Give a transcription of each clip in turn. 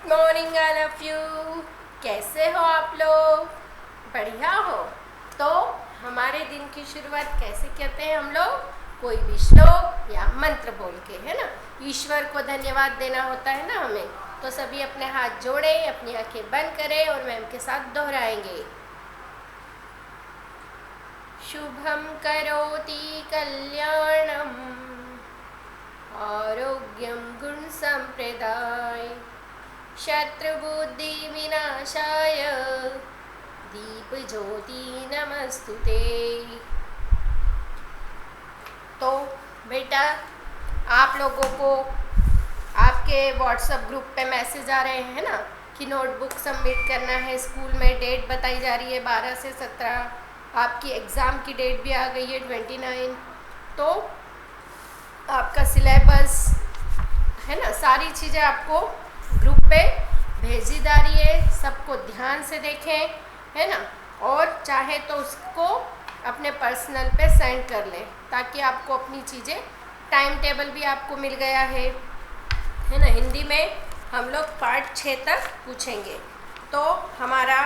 Morning all of you. कैसे हो आप लोग? बढ़िया हो? तो हमारे दिन की शुरुआत कैसे करते हैं हम लोग? कोई भी श्लोक या मंत्र बोल के, है ना। ईश्वर को धन्यवाद देना होता है ना हमें। तो सभी अपने हाथ जोड़े, अपनी आंखें बंद करें और मैम के साथ दोहराएंगे। शुभम करोति कल्याणम आरोग्यम गुण संप्रदाय शत्रुबुद्धि विनाशाय दीप ज्योति नमस्तुते। तो बेटा, आप लोगों को आपके व्हाट्सएप ग्रुप पे मैसेज आ रहे हैं ना कि नोटबुक सबमिट करना है। स्कूल में डेट बताई जा रही है 12 से 17। आपकी एग्ज़ाम की डेट भी आ गई है 29। तो आपका सिलेबस है ना, सारी चीज़ें आपको ग्रुप पे भेजी जा रही है। सबको ध्यान से देखें, है ना। और चाहे तो उसको अपने पर्सनल पे सेंड कर लें ताकि आपको अपनी चीज़ें, टाइम टेबल भी आपको मिल गया है ना। हिंदी में हम लोग पार्ट 6 तक पूछेंगे। तो हमारा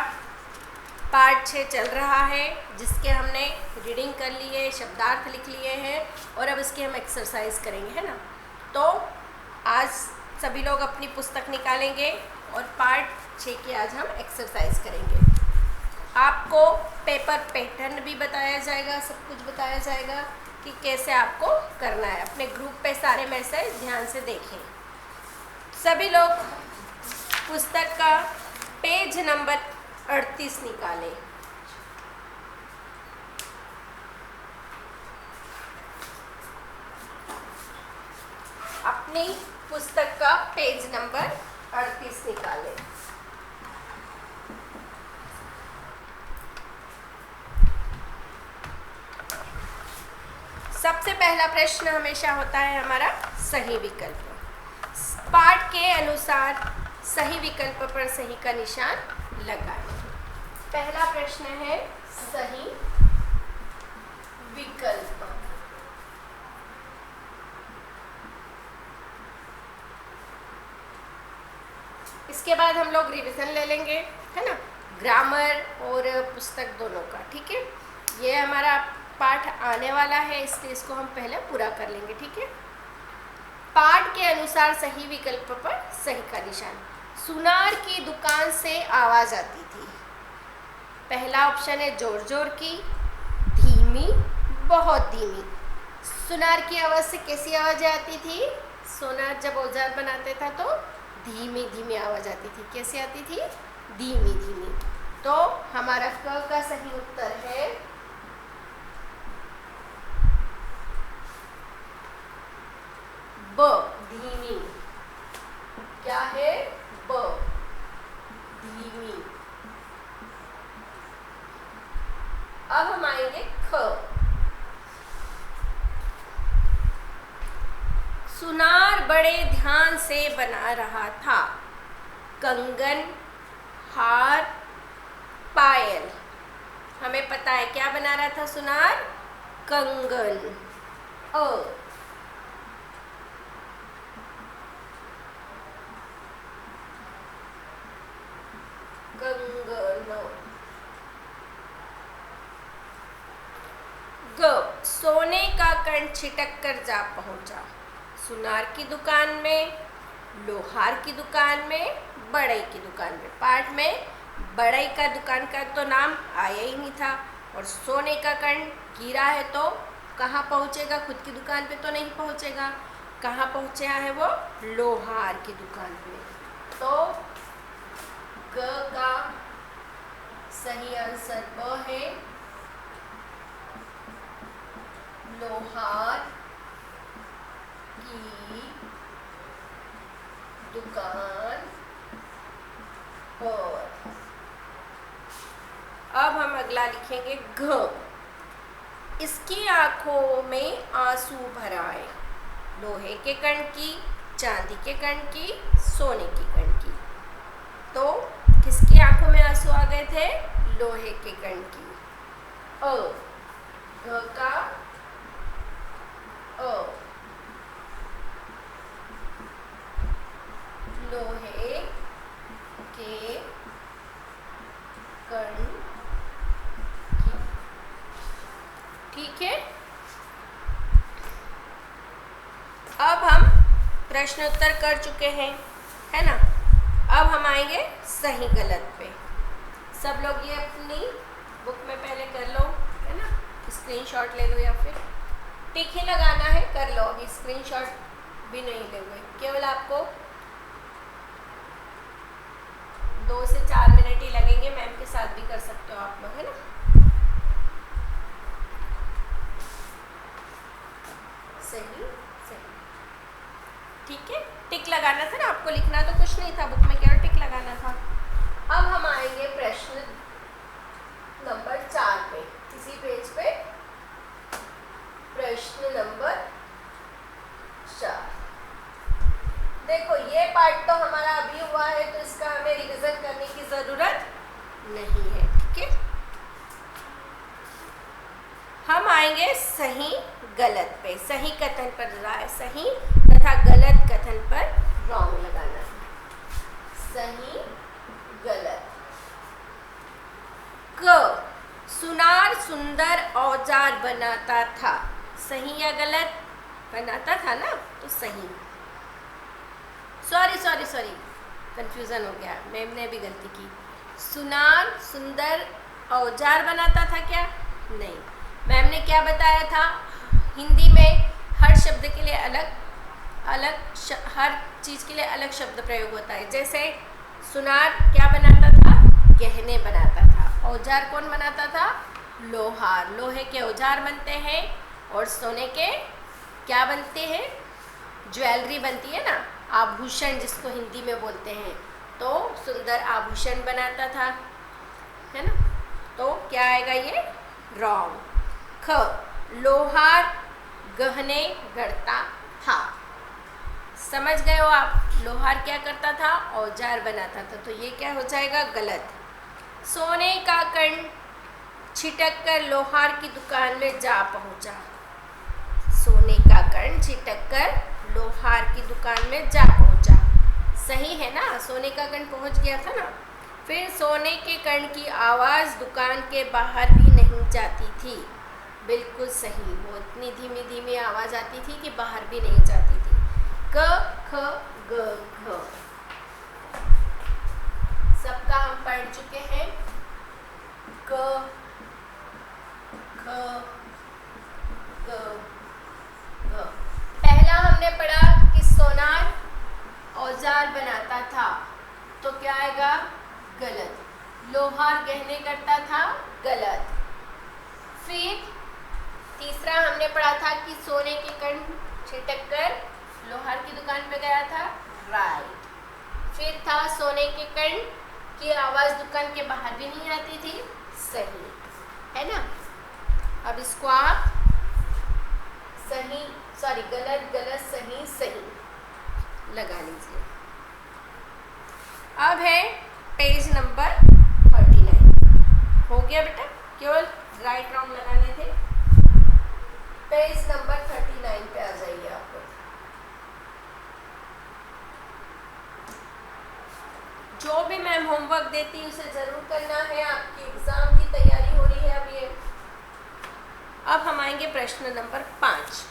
पार्ट 6 चल रहा है, जिसके हमने रीडिंग कर ली है, शब्दार्थ लिख लिए हैं और अब इसकी हम एक्सरसाइज करेंगे, है ना। तो आज सभी लोग अपनी पुस्तक निकालेंगे और पार्ट 6 की आज हम एक्सरसाइज करेंगे। आपको पेपर पैटर्न भी बताया जाएगा, सब कुछ बताया जाएगा कि कैसे आपको करना है। अपने ग्रुप पे सारे मैसेज ध्यान से देखें। सभी लोग पुस्तक का पेज नंबर 38 निकालें। अपनी पुस्तक का पेज नंबर 38 निकालें। सबसे पहला प्रश्न हमेशा होता है हमारा सही विकल्प। पाठ के अनुसार सही विकल्प पर सही का निशान लगाएं। पहला प्रश्न है सही विकल्प। इसके बाद हम लोग रिवीजन ले लेंगे, है ना, ग्रामर और पुस्तक दोनों का। ठीक है, ये हमारा पाठ आने वाला है, इसलिए इसको हम पहले पूरा कर लेंगे। ठीक है। पाठ के अनुसार सही विकल्प पर सही का निशान। सुनार की दुकान से आवाज आती थी। पहला ऑप्शन है जोर जोर की, धीमी, बहुत धीमी। सुनार की आवाज से कैसी आवाज आती थी? सोनार जब औजार बनाते था तो धीमी धीमी आवाज आती थी। कैसे आती थी? धीमी धीमी। तो हमारा क का सही उत्तर है ब, धीमी। क्या है? ब, धीमी। अब हम आएंगे ख। सुनार बड़े ध्यान से बना रहा था कंगन, हार, पायल। हमें पता है क्या बना रहा था सुनार? कंगन। अ, कंगन। ग, सोने का कण छिटक कर जा पहुंचा। सुनार की दुकान में, लोहार की दुकान में, बढ़ई की दुकान में। पाठ में बढ़ई का दुकान का तो नाम आया ही नहीं था, और सोने का कण गिरा है तो कहाँ पहुँचेगा? खुद की दुकान पे तो नहीं पहुँचेगा। कहाँ पहुँचा है वो? लोहार की दुकान पे। तो ग का सही आंसर ब है, लोहार की दुकान पर। अब हम अगला लिखेंगे घ। इसकी आंखों में आंसू भर आए। लोहे के कण की, चांदी के कण की, सोने की कण की। तो किसकी आंखों में आंसू आ गए थे? लोहे के कण की। अ, घ का अ, लोहे ठीक है। अब हम प्रश्नोत्तर कर चुके हैं, है ना। अब हम आएंगे सही गलत पे। सब लोग ये अपनी बुक में पहले कर लो, है ना, स्क्रीनशॉट ले लो या फिर टिक ही लगाना है, कर लो। अभी स्क्रीनशॉट भी नहीं ले हुए, केवल आपको 2 से 4 मिनट ही लगेंगे। मैम के साथ भी कर सकते हो आप लोग, है ना। सही सही, ठीक है। टिक लगाना था ना आपको, लिखना तो कुछ नहीं था बुक में, केवल टिक लगाना था। अब हम आएंगे प्रश्न नंबर 4 पे, इसी पेज पे प्रश्न नंबर 4। देखो ये पार्ट तो हमारा अभी हुआ है, तो इसका हमें रिवीजन करने की जरूरत नहीं है, ठीक है। हम आएंगे सही गलत पे। सही कथन पर सही तथा गलत कथन पर रॉन्ग लगाना है। सही गलत। क, सुनार सुंदर औजार बनाता था। सही या गलत? बनाता था ना, तो सही। सॉरी सॉरी सॉरी, कंफ्यूजन हो गया, मैम ने भी गलती की। सुनार सुंदर औजार बनाता था क्या? नहीं, मैम ने क्या बताया था, हिंदी में हर शब्द के लिए अलग अलग हर चीज़ के लिए अलग शब्द प्रयोग होता है। जैसे सुनार क्या बनाता था? गहने बनाता था। औजार कौन बनाता था? लोहार। लोहे के औजार बनते हैं और सोने के क्या बनते हैं? ज्वेलरी बनती है ना, आभूषण जिसको हिंदी में बोलते हैं। तो सुंदर आभूषण बनाता था, है ना। तो क्या आएगा ये? रॉन्ग। ख, लोहार गहने गढ़ता था। समझ गए हो आप? लोहार क्या करता था? औजार बनाता था। तो ये क्या हो जाएगा? गलत। सोने का कण छिटक कर लोहार की दुकान में जा पहुंचा। सोने का कण छिटक कर लोहार की दुकान में जा पहुंचा। सही है ना, सोने का कण पहुंच गया था ना। फिर सोने के कण की आवाज़ दुकान के बाहर भी नहीं जाती थी। बिल्कुल सही, वो इतनी धीमी धीमी आवाज़ आती थी कि बाहर भी नहीं जाती थी। क, ख, ग, घ सबका हम पढ़ चुके हैं। क, ख, ग, घ। पहला हमने पढ़ा कि सोनार औजार बनाता था, तो क्या आएगा? गलत। लोहार गहने करता था, गलत। फिर तीसरा हमने पढ़ा था कि सोने के कण छिटक कर लोहार की दुकान पे गया था, राइट। फिर था सोने के कण की आवाज़ दुकान के बाहर भी नहीं आती थी, सही है ना। अब इसको आप सही सॉरी गलत गलत सही सही लगा लीजिए। अब है पेज नंबर 39। हो गया बेटा, केवल राइट रॉन्ग लगाने थे। पेज नंबर 39 पे आ जाइए आप लोग। जो भी मैम होमवर्क देती है उसे जरूर करना है, आपकी एग्जाम की तैयारी हो रही है अब ये। अब हम आएंगे प्रश्न नंबर 5।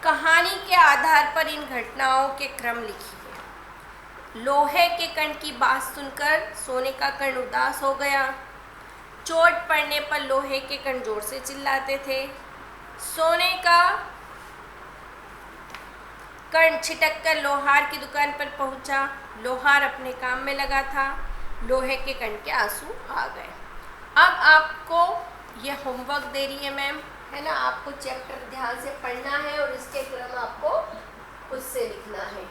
कहानी के आधार पर इन घटनाओं के क्रम लिखिए। लोहे के कण की बात सुनकर सोने का कण उदास हो गया। चोट पड़ने पर लोहे के कण जोर से चिल्लाते थे। सोने का कण छिटक कर लोहार की दुकान पर पहुंचा। लोहार अपने काम में लगा था। लोहे के कण के आंसू आ गए। अब आपको ये होमवर्क दे रही है मैम, है ना। आपको चैप्टर ध्यान से पढ़ना है और इसके क्रम आपको खुद से लिखना है,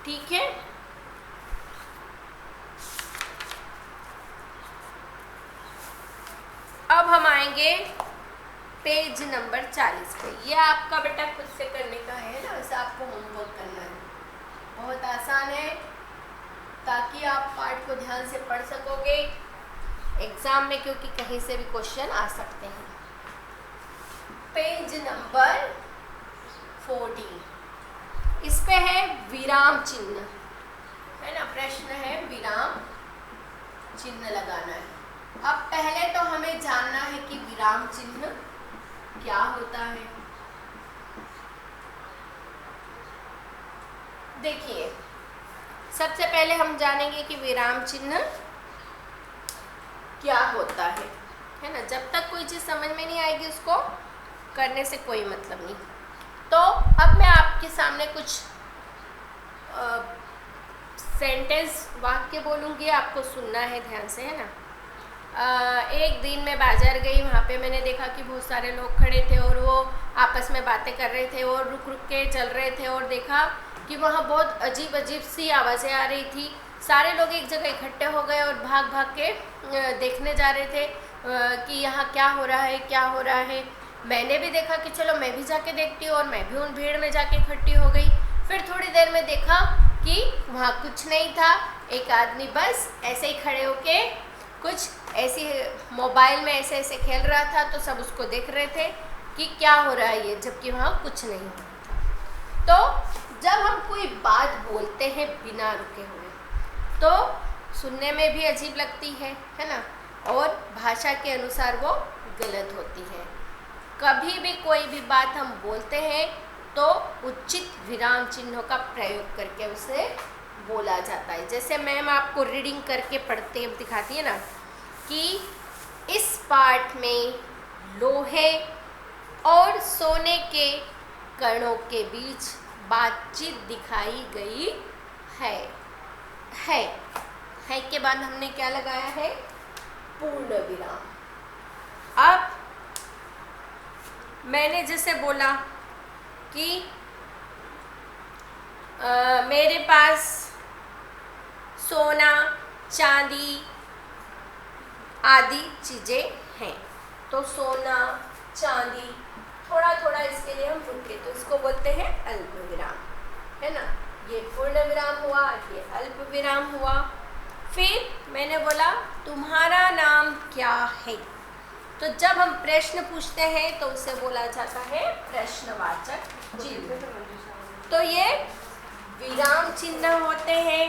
ठीक है। अब हम आएंगे पेज नंबर 40 पे। ये आपका बेटा खुद से करने का है ना, वैसे आपको होमवर्क करना है। बहुत आसान है, ताकि आप पार्ट को ध्यान से पढ़ सकोगे एग्जाम में, क्योंकि कहीं से भी क्वेश्चन आ सकते हैं। पेज नंबर 40, इस पे है विराम चिन्ह, है ना। प्रश्न है विराम चिन्ह लगाना है। अब पहले तो हमें जानना है कि विराम चिन्ह क्या होता है। देखिए, सबसे पहले हम जानेंगे कि विराम चिन्ह क्या होता है ना। जब तक कोई चीज़ समझ में नहीं आएगी उसको करने से कोई मतलब नहीं। तो अब मैं आपके सामने कुछ सेंटेंस वाक्य बोलूँगी, आपको सुनना है ध्यान से, है ना। एक दिन मैं बाज़ार गई, वहाँ पे मैंने देखा कि बहुत सारे लोग खड़े थे और वो आपस में बातें कर रहे थे और रुक रुक के चल रहे थे, और देखा कि वहाँ बहुत अजीब अजीब सी आवाज़ें आ रही थी। सारे लोग एक जगह इकट्ठे हो गए और भाग भाग के देखने जा रहे थे कि यहाँ क्या हो रहा है, क्या हो रहा है। मैंने भी देखा कि चलो मैं भी जाके देखती हूँ, और मैं भी उन भीड़ में जाके इकट्ठी हो गई। फिर थोड़ी देर में देखा कि वहाँ कुछ नहीं था, एक आदमी बस ऐसे ही खड़े होके कुछ ऐसी मोबाइल में ऐसे ऐसे खेल रहा था, तो सब उसको देख रहे थे कि क्या हो रहा है ये, जबकि वहाँ कुछ नहीं था। तो जब हम कोई बात बोलते हैं बिना रुके हुए तो सुनने में भी अजीब लगती है ना, और भाषा के अनुसार वो गलत होती है। कभी भी कोई भी बात हम बोलते हैं तो उचित विराम चिन्हों का प्रयोग करके उसे बोला जाता है। जैसे मैम आपको रीडिंग करके पढ़ते दिखाती है ना कि इस पाठ में लोहे और सोने के कणों के बीच बातचीत दिखाई गई है। है के बाद हमने क्या लगाया है, पूर्ण विराम। अब मैंने जैसे बोला कि मेरे पास सोना चांदी आदि चीज़ें हैं, तो सोना चांदी थोड़ा थोड़ा इसके लिए हम रुके तो इसको बोलते हैं अल्प विराम, है ना। ये पूर्ण विराम हुआ, ये अल्प विराम हुआ। फिर मैंने बोला तुम्हारा नाम क्या है, तो जब हम प्रश्न पूछते हैं तो उसे बोला जाता है प्रश्नवाचक चिन्ह। तो ये विराम चिन्ह होते हैं,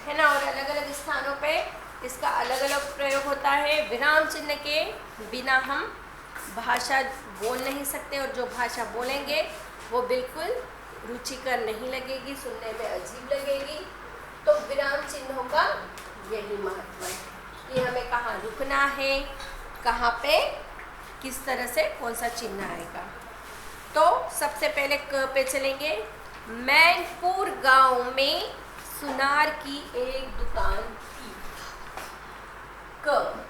है ना, और अलग अलग स्थानों पे इसका अलग अलग प्रयोग होता है। विराम चिन्ह के बिना हम भाषा बोल नहीं सकते, और जो भाषा बोलेंगे वो बिल्कुल रुचिकर नहीं लगेगी, सुनने में अजीब लगेगी। तो विराम चिन्हों का यही महत्व है कि हमें कहाँ रुकना है, कहाँ पे किस तरह से कौन सा चिन्ह आएगा। तो सबसे पहले क पे चलेंगे। मैनपुर गांव में सुनार की एक दुकान थी। क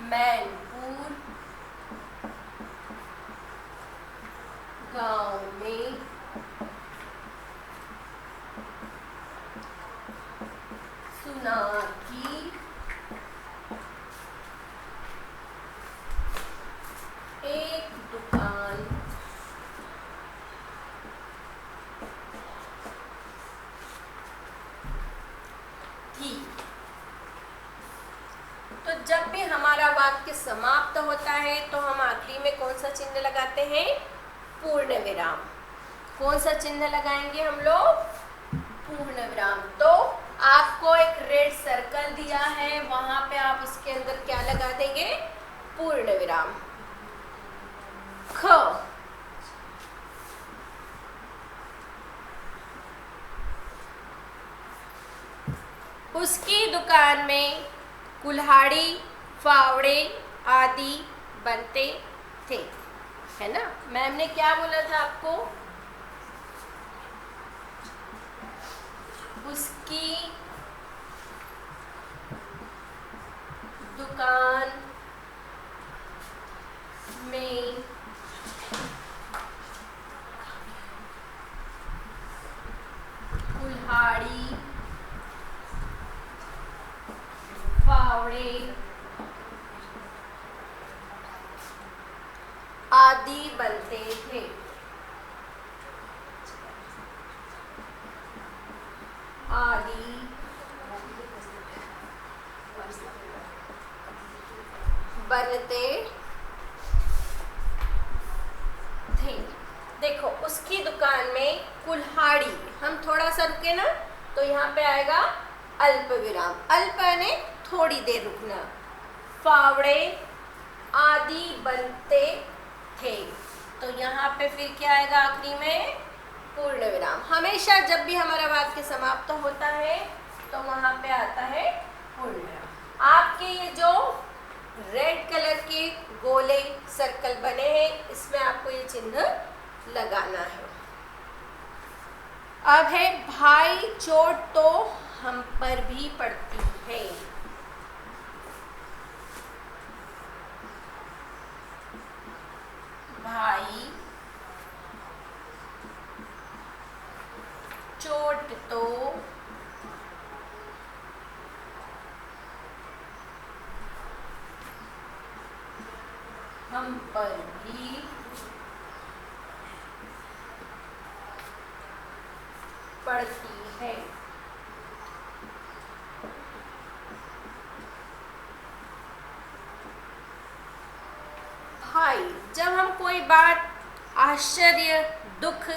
मैनपुर गांव में सुनार की एक दुकान थी। तो जब भी हमारा वाक्य समाप्त होता है तो हम आखिरी में कौन सा चिन्ह लगाते हैं, पूर्ण विराम। कौन सा चिन्ह लगाएंगे हम लोग, पूर्ण विराम। तो आपको एक रेड सर्कल दिया है, वहां पे आप उसके अंदर क्या लगा देंगे, पूर्ण विराम। ख उसकी दुकान में कुल्हाड़ी फावड़े आदि बनते थे, है ना। मैम ने क्या बोला था आपको, उसकी दुकान में कुल्हाड़ी फावड़े आदि बनते थे। आदि बनते थे। देखो उसकी दुकान में कुल्हाड़ी, हम थोड़ा सा रुके ना, तो यहाँ पे आएगा अल्प विराम। अल्प यानी थोड़ी देर रुकना। फावड़े आदि बनते थे, तो यहाँ पे फिर क्या आएगा आखिरी में? पूर्ण विराम। हमेशा जब भी हमारा वाक्य समाप्त होता है तो वहां पे आता है पूर्ण विराम। आपके ये जो रेड कलर के गोले सर्कल बने हैं, इसमें आपको ये चिन्ह लगाना है। अब है भाई चोट तो हम पर भी पड़ती है। भाई चोट तो हम पर भी पड़ती है। भाई, जब हम कोई बात आश्चर्य दुख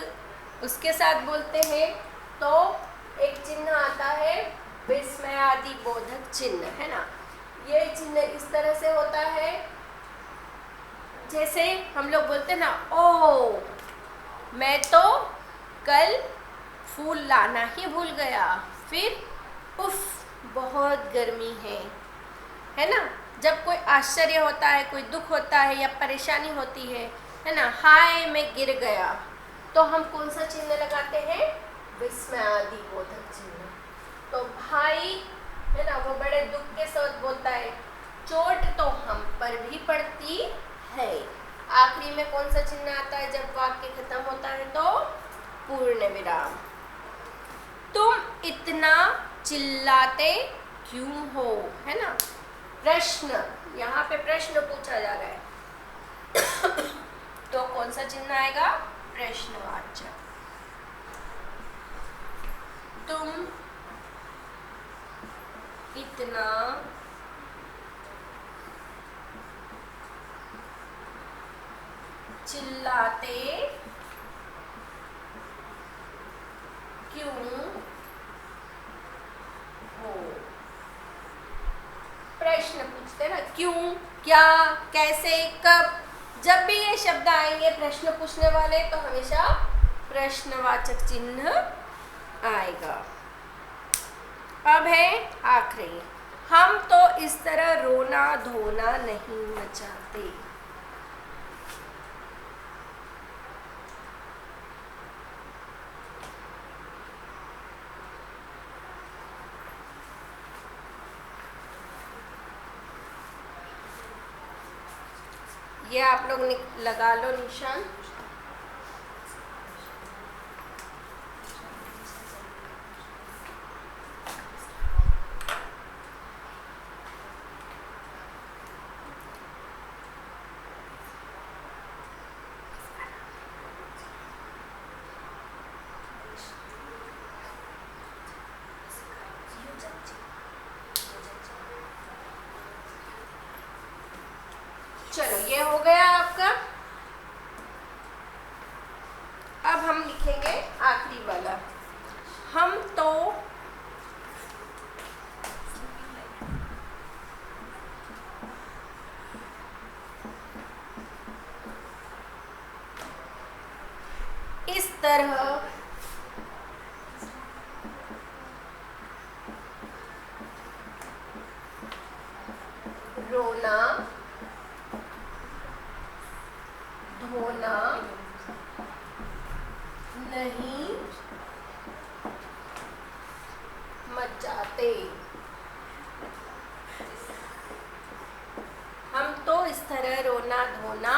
उसके साथ बोलते हैं तो एक चिन्ह आता है विस्मय आदि बोधक चिन्ह, है ना। ये चिन्ह इस तरह से होता है, जैसे हम लोग बोलते हैं ना, ओ मैं तो कल फूल लाना ही भूल गया, फिर उफ बहुत गर्मी है ना। जब कोई आश्चर्य होता है, कोई दुख होता है या परेशानी होती है ना, हाय मैं गिर गया, तो हम कौन सा चिन्ह लगाते हैं? विस्मय आदि बोधक चिन्ह। तो भाई है ना, वो बड़े दुख के साथ बोलता है चोट तो हम पर भी पड़ती है। आखिरी में कौन सा चिन्ह आता है जब वाक्य खत्म होता है? तो पूर्ण विराम। तुम इतना चिल्लाते क्यों हो, है ना। प्रश्न, यहाँ पे प्रश्न पूछा जा रहा है तो कौन सा चिन्ह आएगा? प्रश्नवाचक। तुम इतना चिल्लाते क्यों हो? प्रश्न पूछते ना, क्यों, क्या, कैसे, कब। जब भी ये शब्द आएंगे प्रश्न पूछने वाले तो हमेशा प्रश्नवाचक चिन्ह आएगा। अब है आखिरी, हम तो इस तरह रोना धोना नहीं मचाते। ये आप लोग लगा लो निशान। चलो ये हो गया आपका। अब हम लिखेंगे आखिरी वाला, हम तो इस तरह रोना धोना नहीं मचाते। हम तो इस तरह रोना धोना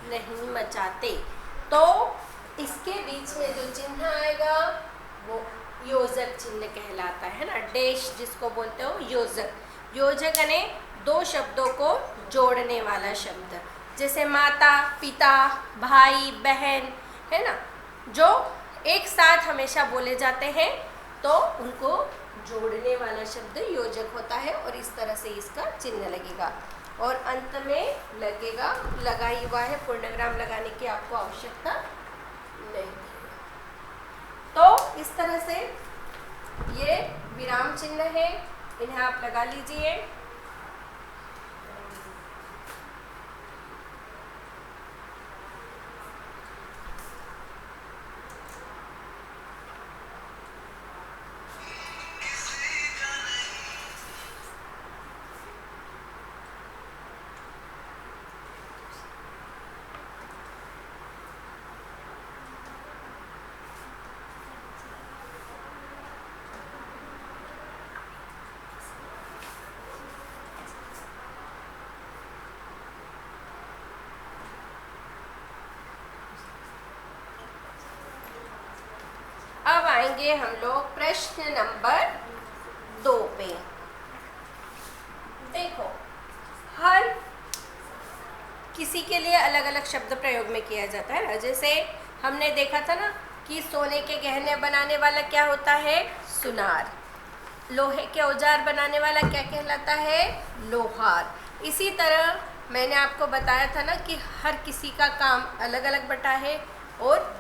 नहीं मचाते। तो इसके बीच में जो चिन्ह आएगा वो योजक चिन्ह कहलाता है ना। डैश जिसको बोलते हो योजक। योजक यानी दो शब्दों को जोड़ने वाला शब्द, जैसे माता पिता भाई बहन, है ना, जो एक साथ हमेशा बोले जाते हैं तो उनको जोड़ने वाला शब्द योजक होता है। और इस तरह से इसका चिन्ह लगेगा और अंत में लगेगा, लगा ही हुआ है, पूर्णविराम लगाने की आपको आवश्यकता नहीं। तो इस तरह से ये विराम चिन्ह है, इन्हें आप लगा लीजिए। अब आएंगे हम लोग प्रश्न नंबर 2 पे। देखो, हर किसी के लिए अलग अलग शब्द प्रयोग में किया जाता है ना। जैसे हमने देखा था ना कि सोने के गहने बनाने वाला क्या होता है? सुनार। लोहे के औजार बनाने वाला क्या कहलाता है? लोहार। इसी तरह मैंने आपको बताया था ना कि हर किसी का काम अलग अलग बटा है और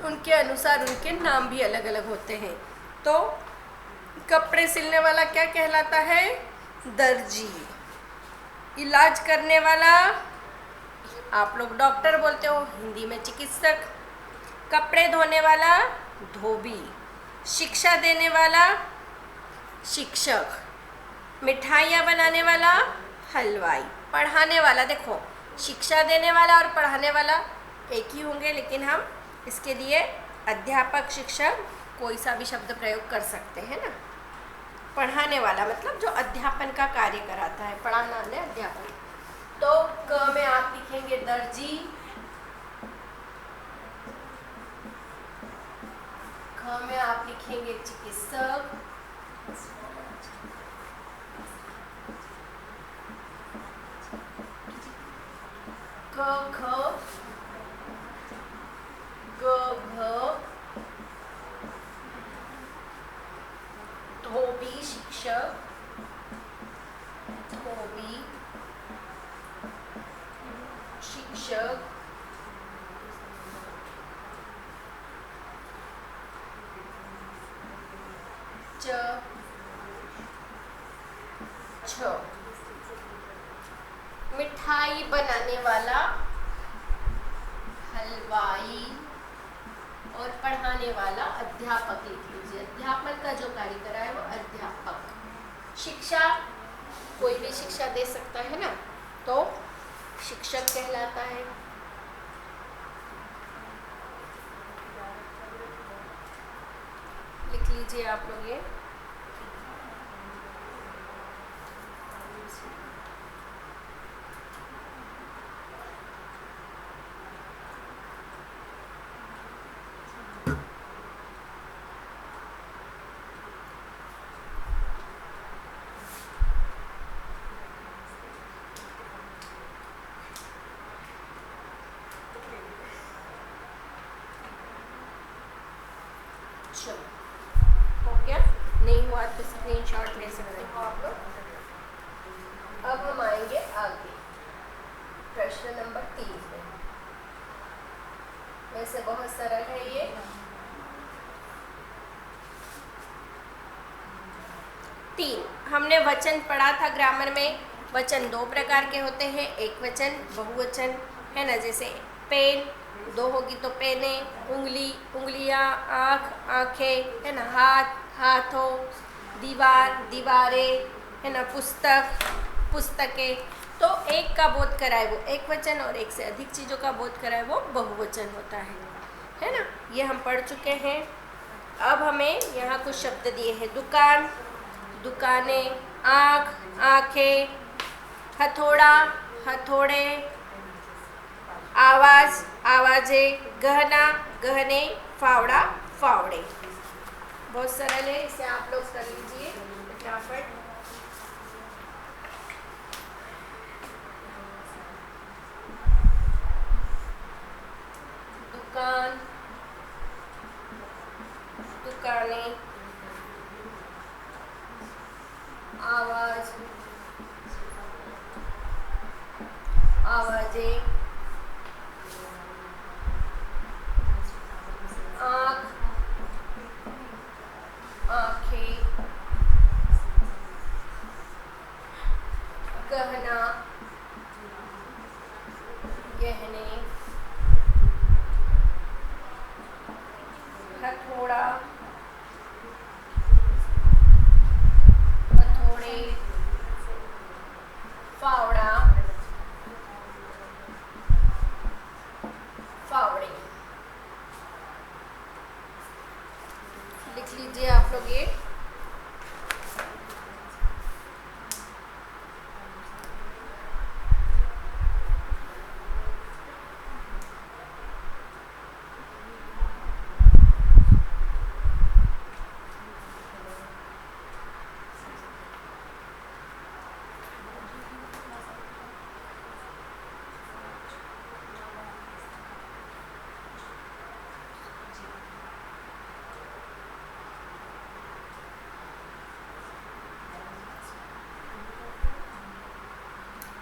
उनके अनुसार उनके नाम भी अलग अलग होते हैं। तो कपड़े सिलने वाला क्या कहलाता है? दर्जी। इलाज करने वाला आप लोग डॉक्टर बोलते हो, हिंदी में चिकित्सक। कपड़े धोने वाला धोबी। शिक्षा देने वाला शिक्षक। मिठाइयाँ बनाने वाला हलवाई। पढ़ाने वाला, देखो शिक्षा देने वाला और पढ़ाने वाला एक ही होंगे, लेकिन हम इसके लिए अध्यापक, शिक्षक कोई सा भी शब्द प्रयोग कर सकते हैं ना। पढ़ाने वाला मतलब जो अध्यापन का कार्य कराता है, पढ़ाना है अध्यापन। तो क में आप लिखेंगे दर्जी, ख में आप लिखेंगे चिकित्सक, क ख ग घ धोबी शिक्षक, धोबी शिक्षक, च छ। मिठाई बनाने वाला हलवाई और पढ़ाने वाला अध्यापक लिख लीजिए। अध्यापन का जो कार्य करा है वो अध्यापक। शिक्षा कोई भी शिक्षा दे सकता है ना, तो शिक्षक कहलाता है। लिख लीजिए आप लोग ये। हो गया? नहीं हुआ तो स्क्रीनशॉट ले सकते हो आप लोग। अब हम आएंगे आगे प्रश्न नंबर 3 पे। वैसे बहुत सरल है ये। तीन, हमने वचन पढ़ा था ग्रामर में। वचन 2 प्रकार के होते हैं, एक वचन, बहुवचन, है ना। जैसे पेन, 2 होगी तो पेने, उंगली, उंगलियां, आँख, आँखें, है ना। हाथ, हाथों, दीवार, दीवारें, है ना। पुस्तक, पुस्तकें। तो एक का बोध कराए वो एक वचन और एक से अधिक चीज़ों का बोध कराए वो बहुवचन होता है ना। ये हम पढ़ चुके हैं। अब हमें यहाँ कुछ शब्द दिए हैं। दुकान, दुकानें, आँख, आँखें, हथौड़ा, हथौड़े, आवाज़, आवाज़ें, गहना, गहने, फावड़ा, फावड़े। बहुत सरल है, इसे आप लोग कर लीजिए फटाफट। दुकान, दुकानें, आवाज़, आवाज़ें, आँख, आँखें, गहना, गहने, हथौड़ा, हथौड़े, फावड़ा, फावड़े। लिख लीजिए आप लोग ये।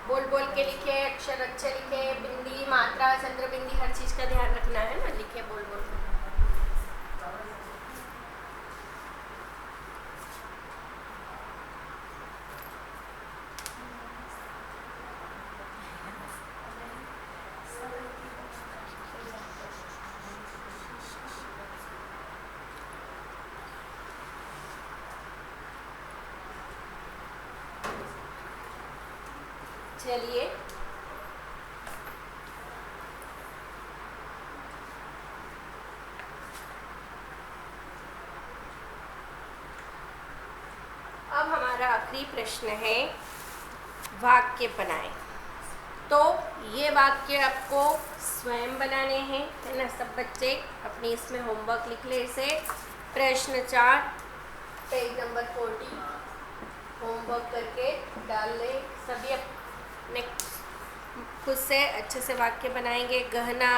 बोल बोल के लिखे, अक्षर अच्छे लिखे, बिंदी, मात्रा, चंद्र बिंदी, हर चीज का ध्यान रखना है ना। लिखे बोल बोल के। चलिए अब हमारा आखिरी प्रश्न है, वाक्य बनाएं। तो ये वाक्य आपको स्वयं बनाने हैं, है ना। सब बच्चे अपनी इसमें होमवर्क लिख ले इसे। प्रश्न 4 पेज नंबर 40 होमवर्क करके डाल ले। सभी अपने खुद से अच्छे से वाक्य बनाएंगे। गहना,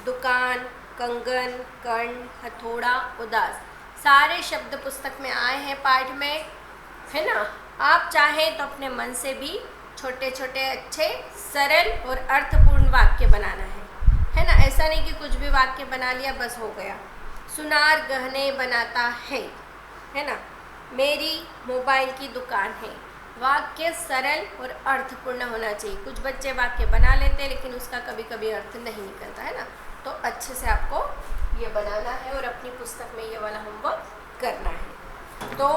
दुकान, कंगन, कर्ण, हथौड़ा, उदास, सारे शब्द पुस्तक में आए हैं पाठ में, है ना। आप चाहें तो अपने मन से भी छोटे छोटे अच्छे सरल और अर्थपूर्ण वाक्य बनाना है ना। ऐसा नहीं कि कुछ भी वाक्य बना लिया बस हो गया। सुनार गहने बनाता है ना। मेरी मोबाइल की दुकान है। वाक्य सरल और अर्थपूर्ण होना चाहिए। कुछ बच्चे वाक्य बना लेते हैं लेकिन उसका कभी कभी अर्थ नहीं निकलता, है ना। तो अच्छे से आपको ये बनाना है और अपनी पुस्तक में ये वाला होमवर्क करना है। तो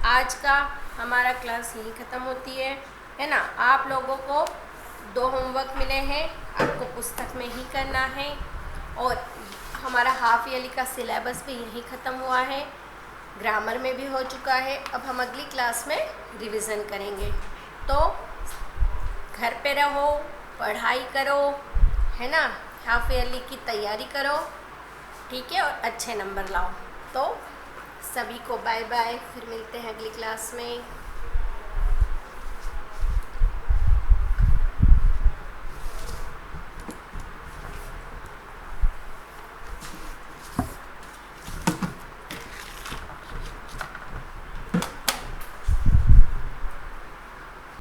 आज का हमारा क्लास यही ख़त्म होती है ना। आप लोगों को 2 होमवर्क मिले हैं, आपको पुस्तक में ही करना है और हमारा हाफ ईयरली का सिलेबस भी यही ख़त्म हुआ है। ग्रामर में भी हो चुका है। अब हम अगली क्लास में रिवीजन करेंगे। तो घर पे रहो, पढ़ाई करो, है ना। हाफ ईयरली की तैयारी करो, ठीक है, और अच्छे नंबर लाओ। तो सभी को बाय बाय, फिर मिलते हैं अगली क्लास में।